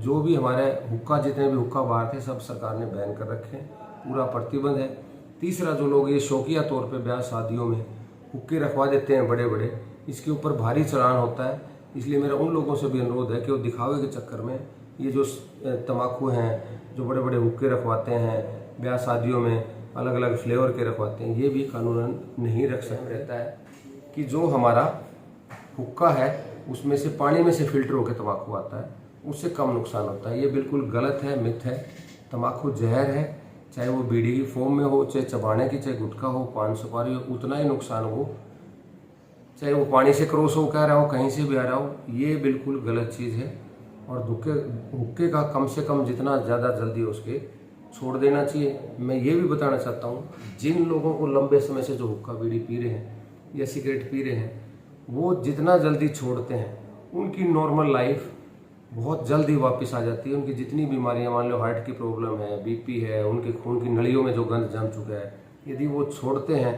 जो भी हमारे हुक्का, जितने भी हुक्का बार थे सब सरकार ने बैन कर रखे हैं, पूरा प्रतिबंध है। तीसरा, जो लोग ये शौकिया तौर पे ब्याह शादियों में हुक्के रखवा देते हैं बड़े बड़े, इसके ऊपर भारी चालान होता है। इसलिए मेरा उन लोगों से भी अनुरोध है कि वो दिखावे के चक्कर में ये जो तम्बाकू हैं, जो बड़े बड़े हुक्के रखवाते हैं ब्याह शादियों में, अलग अलग फ्लेवर के रखवाते हैं, ये भी कानूनन नहीं रख सकते। रहता है कि जो हमारा हुक्का है उसमें से पानी में से फिल्टर होकर तम्बाकू आता है, उससे कम नुकसान होता है। ये बिल्कुल गलत है, मिथ है। तम्बाकू जहर है, चाहे वो बीड़ी की फॉर्म में हो, चाहे चबाने की, चाहे गुटखा हो, पान सुपारी हो, उतना ही नुकसान हो, चाहे वो पानी से क्रॉस हो कह रहा हो, कहीं से भी आ रहा हो। ये बिल्कुल गलत चीज़ है और हुक्के का कम से कम जितना ज़्यादा जल्दी उसके छोड़ देना चाहिए। मैं ये भी बताना चाहता हूँ, जिन लोगों को लंबे समय से जो हुक्का बीड़ी पी रहे हैं या सिगरेट पी रहे हैं, वो जितना जल्दी छोड़ते हैं उनकी नॉर्मल लाइफ बहुत जल्दी वापस आ जाती है। उनकी जितनी बीमारियां, मान लो हार्ट की प्रॉब्लम है, बीपी है, उनके खून की नलियों में जो गंद जम चुका है, यदि वो छोड़ते हैं,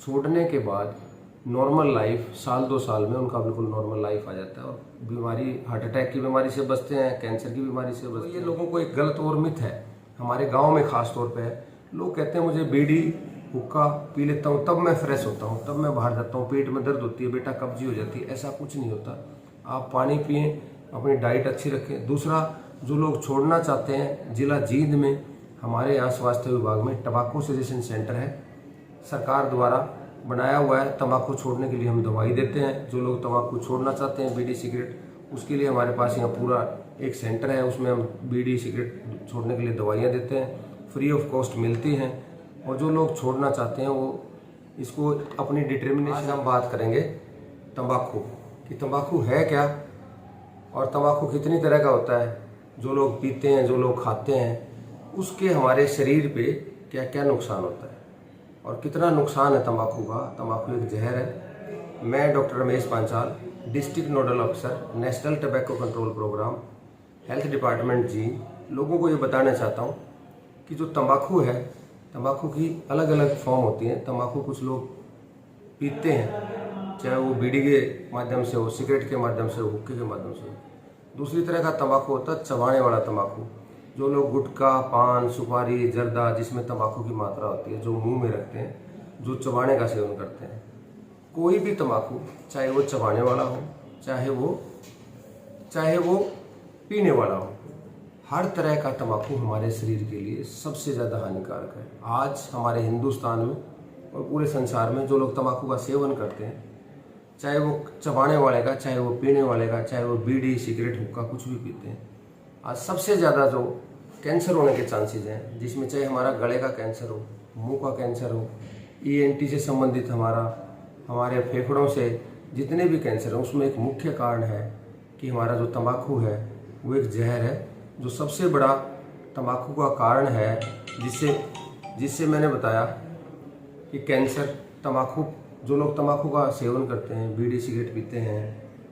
छोड़ने के बाद नॉर्मल लाइफ साल 2 साल में उनका बिल्कुल नॉर्मल लाइफ आ जाता है और बीमारी, हार्ट अटैक की बीमारी से बचते हैं, कैंसर की बीमारी से बचते हैं। ये लोगों को एक गलत और मिथ है, हमारे गाँव में खास तौर पर है। लोग कहते हैं मुझे बीड़ी हुक्का पी लेता हूँ तब मैं फ्रेश होता हूँ, तब मैं बाहर जाता हूँ, पेट में दर्द होती है, बेटा कब्जी हो जाती है। ऐसा कुछ नहीं होता। आप पानी पिएं, अपनी डाइट अच्छी रखें। दूसरा, जो लोग छोड़ना चाहते हैं, जिला जींद में हमारे यहाँ स्वास्थ्य विभाग में टबाको सजेशन सेंटर है, सरकार द्वारा बनाया हुआ है। तंबाकू छोड़ने के लिए हम दवाई देते हैं। जो लोग तंबाकू छोड़ना चाहते हैं, बीड़ी सिगरेट, उसके लिए हमारे पास यहाँ पूरा एक सेंटर है, उसमें हम बीड़ी सिगरेट छोड़ने के लिए दवाइयाँ देते हैं, फ्री ऑफ कॉस्ट मिलती हैं। और जो लोग छोड़ना चाहते हैं वो इसको अपनी डिटर्मिनेशन। हम बात करेंगे तंबाकू कि तंबाकू है क्या और तंबाकू कितनी तरह का होता है, जो लोग पीते हैं, जो लोग खाते हैं, उसके हमारे शरीर पे क्या क्या नुकसान होता है और कितना नुकसान है तंबाकू का। तंबाकू एक जहर है। मैं doctor Ramesh Panchal, district nodal officer, national tobacco control programme, health department जी, लोगों को ये बताना चाहता हूँ कि जो तंबाकू है, तंबाकू की अलग अलग फॉर्म होती हैं। तंबाकू कुछ लोग पीते हैं, चाहे वो बीड़ी के माध्यम से हो, सिगरेट के माध्यम से हो, हुक्के के माध्यम से हो। दूसरी तरह का तंबाकू होता है चबाने वाला तंबाकू, जो लोग गुटखा, पान, सुपारी, जर्दा, जिसमें तंबाकू की मात्रा होती है, जो मुंह में रखते हैं, जो चबाने का सेवन करते हैं। कोई भी तंबाकू, चाहे वो चबाने वाला हो, चाहे वो पीने वाला हो, हर तरह का तंबाकू हमारे शरीर के लिए सबसे ज़्यादा हानिकारक है। आज हमारे हिंदुस्तान में और पूरे संसार में जो लोग तंबाकू का सेवन करते हैं, चाहे वो चबाने वाले का, चाहे वो पीने वाले का, चाहे वो बीड़ी सिगरेट हुक्का कुछ भी पीते हैं, आज सबसे ज़्यादा जो कैंसर होने के चांसेस हैं, जिसमें चाहे हमारा गले का कैंसर हो, मुंह का कैंसर हो, ENT से संबंधित हमारे फेफड़ों से जितने भी कैंसर हैं, उसमें एक मुख्य कारण है कि हमारा जो तंबाकू है वो एक जहर है, जो सबसे बड़ा तंबाकू का कारण है, जिससे मैंने बताया कि कैंसर। तंबाकू, जो लोग तंबाकू का सेवन करते हैं, बीड़ी सिगरेट पीते हैं,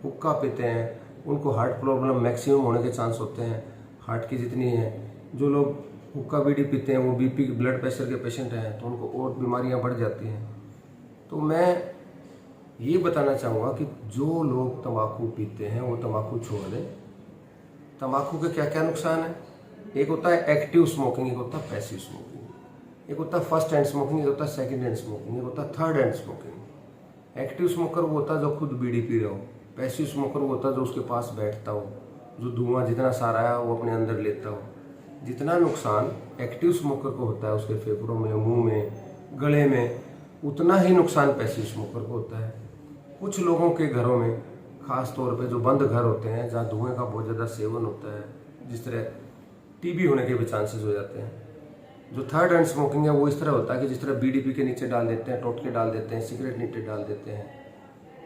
हुक्का पीते हैं, उनको हार्ट प्रॉब्लम मैक्सिमम होने के चांस होते हैं, हार्ट की जितनी है। जो लोग हुक्का बीड़ी पीते हैं वो BP, ब्लड प्रेशर के पेशेंट हैं, तो उनको और बीमारियां बढ़ जाती हैं। तो मैं ये बताना चाहूँगा कि जो लोग तंबाकू पीते हैं वो तंबाकू छोड़ दें। तंबाकू के क्या क्या नुकसान है? एक होता है एक्टिव स्मोकिंग, एक होता है पैसिव स्मोकिंग, एक होता है फर्स्ट हैंड स्मोकिंग, एक होता है सेकंड हैंड स्मोकिंग, एक होता है third hand smoking. Active smoker वो होता है जो खुद बीड़ी पी रहा हो। पैसिव स्मोकर वो होता है जो उसके पास बैठता हो, जो धुआं जितना सारा है वो अपने अंदर लेता हो। जितना नुकसान एक्टिव स्मोकर को होता है उसके फेफड़ों में, मुंह में, गले में, उतना ही नुकसान पैसिव स्मोकर को होता है। कुछ लोगों के घरों में, खास तौर पे जो बंद घर होते हैं, जहाँ धुएं का बहुत ज़्यादा सेवन होता है, जिस तरह TB होने के भी चांसेस हो जाते हैं। जो थर्ड हैंड स्मोकिंग है वो इस तरह होता है कि जिस तरह बीड़ी पी के नीचे डाल देते हैं, टोटके डाल देते हैं, सिगरेट नीचे डाल देते हैं।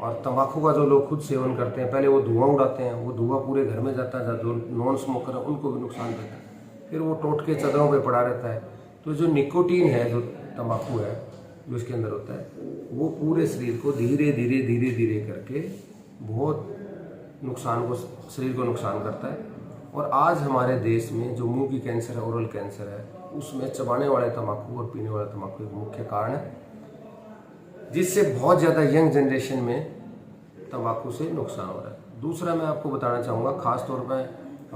और तंबाकू का जो लोग खुद सेवन करते हैं, पहले वो धुआं उड़ाते हैं, वो धुआं पूरे घर में जाता है, जो नॉन स्मोकर है उनको भी नुकसान देता है, फिर वो टोटके चादरों पे पड़ा रहता है। तो जो निकोटीन है, जो तंबाकू है, जो इसके अंदर होता है, वो पूरे शरीर को धीरे धीरे करके बहुत शरीर को नुकसान करता है। और आज हमारे देश में जो मुंह की कैंसर है, ओरल कैंसर है, उसमें चबाने वाले तंबाकू और पीने वाला तंबाकू एक मुख्य कारण है, जिससे बहुत ज़्यादा यंग जनरेशन में तंबाकू से नुकसान हो रहा है। दूसरा मैं आपको बताना चाहूँगा, खास तौर पर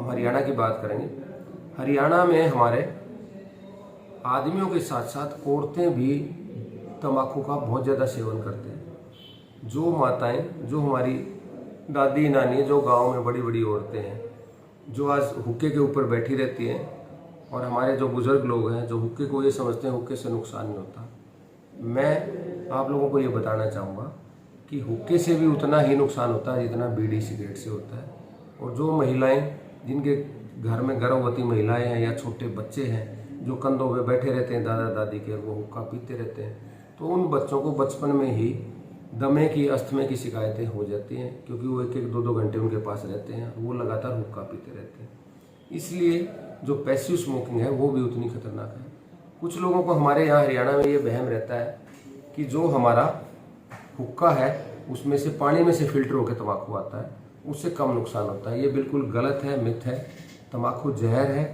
हम हरियाणा की बात करेंगे। हरियाणा में हमारे आदमियों के साथ साथ औरतें भी तंबाकू का बहुत ज़्यादा सेवन करते हैं। जो माताएं, जो हमारी दादी नानी, जो गांव में बड़ी बड़ी औरतें हैं, जो आज हुक्के के ऊपर बैठी रहती हैं, और हमारे जो बुजुर्ग लोग हैं जो हुक्के को ये समझते हैं हुक्के से नुकसान नहीं होता। मैं आप लोगों को ये बताना चाहूँगा कि हुक्के से भी उतना ही नुकसान होता है जितना बीड़ी सिगरेट से होता है। और जो महिलाएं, जिनके घर में गर्भवती महिलाएं हैं या छोटे बच्चे हैं जो कंधों पे बैठे रहते हैं दादा दादी के, वो हुक्का पीते रहते हैं, तो उन बच्चों को बचपन में ही दमे की, अस्थमे की शिकायतें हो जाती हैं, क्योंकि वो एक एक 2-2 घंटे उनके पास रहते हैं, वो लगातार हुक्का पीते रहते हैं। इसलिए जो पैसिव स्मोकिंग है वो भी उतनी खतरनाक है। कुछ लोगों को हमारे यहाँ हरियाणा में ये वहम रहता है कि जो हमारा हुक्का है उसमें से, पानी में से फिल्टर होकर तंबाकू आता है, उससे कम नुकसान होता है। ये बिल्कुल गलत है, मिथ है। तंबाकू जहर है,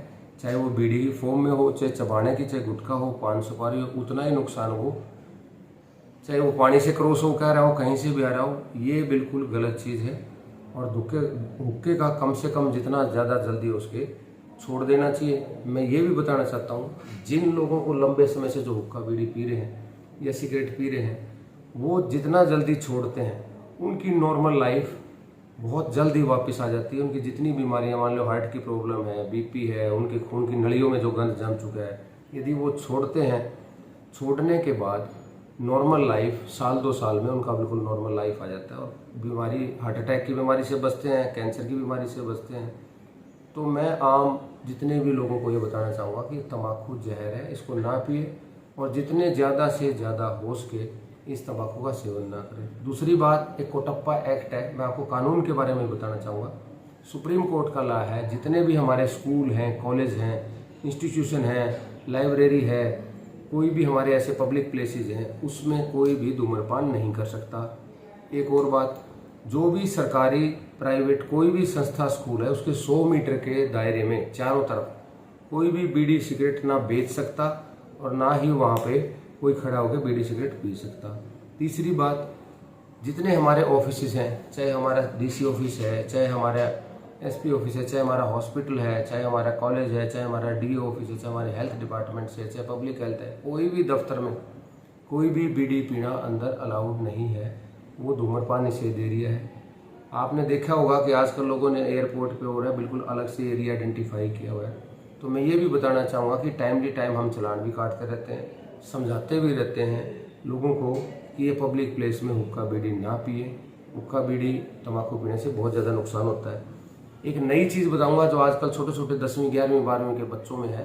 चाहे वो बीड़ी की फॉर्म में हो, चाहे चबाने की, चाहे गुटखा हो, पान सुपारी हो, उतना ही नुकसान हो। चाहे वो पानी से क्रॉस हो कह रहा हो, कहीं से भी आ रहा हो, ये बिल्कुल गलत चीज़ है। और हुक्के का कम से कम जितना ज़्यादा जल्दी उसके छोड़ देना चाहिए। मैं ये भी बताना चाहता हूँ, जिन लोगों को लंबे समय से जो हुक्का बीड़ी पी रहे हैं या सिगरेट पी रहे हैं, वो जितना जल्दी छोड़ते हैं उनकी नॉर्मल लाइफ बहुत जल्दी वापस आ जाती है। उनकी जितनी बीमारियां, मान लो हार्ट की प्रॉब्लम है, बीपी है, उनके खून की नलियों में जो गंद जम चुका है, यदि वो छोड़ते हैं, छोड़ने के बाद नॉर्मल लाइफ 1-2 साल में उनका बिल्कुल नॉर्मल लाइफ आ जाता है और बीमारी, हार्ट अटैक की बीमारी से बचते हैं, कैंसर की बीमारी से बचते हैं। तो मैं आम जितने भी लोगों को ये बताना चाहूँगा कि तंबाकू जहर है, इसको ना पिए और जितने ज़्यादा से ज़्यादा हो सके इस तंबाकू का सेवन ना करें। दूसरी बात, एक कोटप्पा एक्ट है, मैं आपको कानून के बारे में बताना चाहूँगा। सुप्रीम कोर्ट का लॉ है, जितने भी हमारे स्कूल हैं, कॉलेज हैं, इंस्टीट्यूशन हैं, लाइब्रेरी है, कोई भी हमारे ऐसे पब्लिक प्लेसेस हैं, उसमें कोई भी धूम्रपान नहीं कर सकता। एक और बात, जो भी सरकारी, प्राइवेट, कोई भी संस्था, स्कूल है, उसके 100 मीटर के दायरे में चारों तरफ कोई भी बीड़ी सिगरेट ना बेच सकता और ना ही वहाँ पे कोई खड़ा होकर बीड़ी सिगरेट पी सकता। तीसरी बात, जितने हमारे ऑफिसेज हैं, चाहे हमारा डीसी ऑफिस है, चाहे हमारा एसपी ऑफिस है, चाहे हमारा हॉस्पिटल है, चाहे हमारा कॉलेज है, चाहे हमारा डीओ ऑफिस है, चाहे हमारे हेल्थ डिपार्टमेंट से, चाहे पब्लिक हेल्थ है, कोई भी दफ्तर में कोई भी बीड़ी पीना अंदर अलाउड नहीं है, वो धूम्रपान निषेध एरिया है। आपने देखा होगा कि आजकल लोगों ने एयरपोर्ट पे हो रहा है बिल्कुल अलग से एरिया आइडेंटिफाई किया हुआ है। तो मैं ये भी बताना चाहूँगा कि टाइमली टाइम हम चालान भी काटते रहते हैं, समझाते भी रहते हैं लोगों को कि ये पब्लिक प्लेस में हुक्का बीड़ी ना पिए। हुक्का बीड़ी, तंबाकू पीने से बहुत ज़्यादा नुकसान होता है। एक नई चीज़ बताऊंगा जो आजकल छोटे छोटे 10वीं 11वीं 12वीं के बच्चों में है,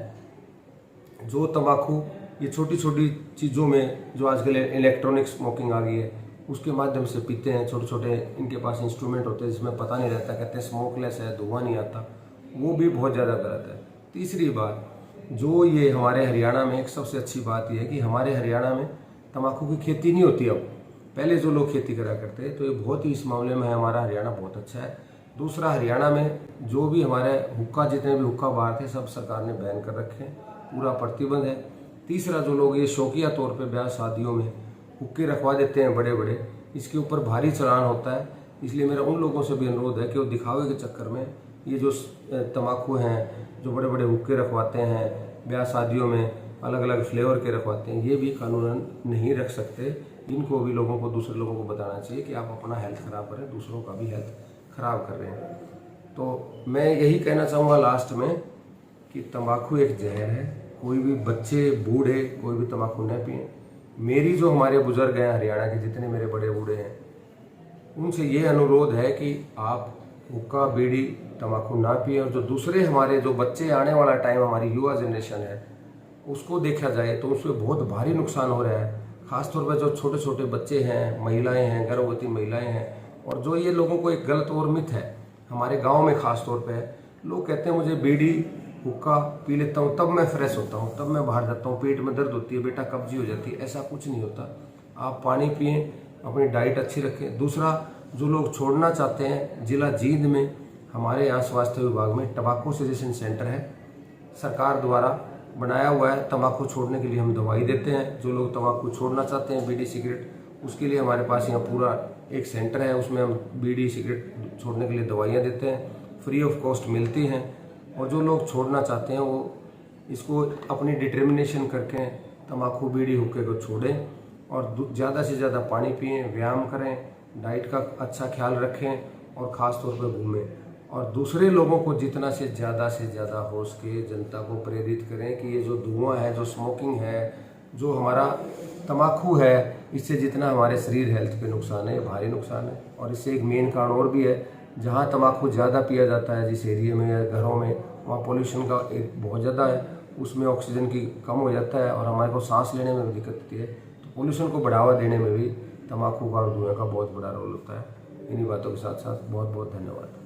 जो तंबाकू ये छोटी छोटी चीज़ों में जो आजकल इलेक्ट्रॉनिक स्मोकिंग आ गई है उसके माध्यम से पीते हैं। छोटे छोटे इनके पास इंस्ट्रूमेंट होते हैं जिसमें पता नहीं रहता, कहते हैं स्मोकलेस है, धुआं नहीं आता, वो भी बहुत ज़्यादा गलत है। तीसरी बात, जो ये हमारे हरियाणा में एक सबसे अच्छी बात यह है कि हमारे हरियाणा में तंबाकू की खेती नहीं होती। अब पहले जो लोग खेती करा करते तो ये बहुत ही इस मामले में हमारा हरियाणा बहुत अच्छा है। दूसरा, हरियाणा में जो भी हमारे हुक्का, जितने भी हुक्का बार थे सब सरकार ने बैन कर रखे हैं, पूरा प्रतिबंध है। तीसरा, जो लोग ये शौकिया तौर पे ब्याह शादियों में हुक्के रखवा देते हैं बड़े बड़े, इसके ऊपर भारी चालान होता है। इसलिए मेरा उन लोगों से भी अनुरोध है कि वो दिखावे के चक्कर में ये जो तंबाकू हैं, जो बड़े बड़े हुक्के रखवाते हैं ब्याह शादियों में, अलग अलग फ्लेवर के रखवाते हैं, ये भी कानूनन नहीं रख सकते। इनको भी लोगों को, दूसरे लोगों को बताना चाहिए कि आप अपना हेल्थ खराब करें, दूसरों का भी हेल्थ खराब कर रहे हैं। तो मैं यही कहना चाहूँगा लास्ट में कि तंबाकू एक जहर है, कोई भी बच्चे, बूढ़े, कोई भी तंबाकू न पिए। मेरी जो हमारे बुजुर्ग हैं हरियाणा के, जितने मेरे बड़े बूढ़े हैं, उनसे ये अनुरोध है कि आप हुक्का बीड़ी तंबाकू ना पिए। और जो दूसरे हमारे जो बच्चे, आने वाला टाइम हमारी युवा जनरेशन है, उसको देखा जाए तो उसमें बहुत भारी नुकसान हो रहा है। खासतौर पर जो छोटे छोटे बच्चे हैं, महिलाएं हैं, गर्भवती महिलाएं हैं, और जो ये लोगों को एक गलत और मिथ है हमारे गांव में खास तौर पे, लोग कहते हैं मुझे बीड़ी हुक्का पी लेता हूँ तब मैं फ्रेश होता हूँ, तब मैं बाहर जाता हूँ, पेट में दर्द होती है, बेटा कब्जी हो जाती है। ऐसा कुछ नहीं होता। आप पानी पिए, अपनी डाइट अच्छी रखें। दूसरा, जो लोग छोड़ना चाहते हैं, जिला जींद में हमारे यहाँ स्वास्थ्य विभाग में टबाको सजेशन सेंटर है, सरकार द्वारा बनाया हुआ है। तंबाकू छोड़ने के लिए हम दवाई देते हैं। जो लोग तंबाकू छोड़ना चाहते हैं, बीड़ी सिगरेट, उसके लिए हमारे पास यहाँ पूरा एक सेंटर है, उसमें हम बीड़ी सिगरेट छोड़ने के लिए दवाइयाँ देते हैं। फ्री ऑफ कॉस्ट मिलती हैं। और जो लोग छोड़ना चाहते हैं वो इसको अपनी डिटर्मिनेशन करके तम्बाकू बीड़ी हुक्के को छोड़ें और ज़्यादा से ज़्यादा पानी पिएं, व्यायाम करें, डाइट का अच्छा ख्याल रखें और ख़ास तौर पर घूमें। और दूसरे लोगों को जितना से ज़्यादा हो सके जनता को प्रेरित करें कि ये जो धुआं है, जो स्मोकिंग है, जो हमारा तम्बाकू है, इससे जितना हमारे शरीर हेल्थ पे नुकसान है, भारी नुकसान है। और इससे एक मेन कारण और भी है, जहाँ तम्बाकू ज़्यादा पिया जाता है जिस एरिया में या घरों में, वहाँ पोल्यूशन का एक बहुत ज़्यादा है, उसमें ऑक्सीजन की कम हो जाता है और हमारे को सांस लेने में भी दिक्कत होती है। तो पोल्यूशन को बढ़ावा देने में भी तम्बाकू का और धुएँ का बहुत बड़ा रोल होता है। इन्हीं बातों के साथ साथ बहुत बहुत धन्यवाद।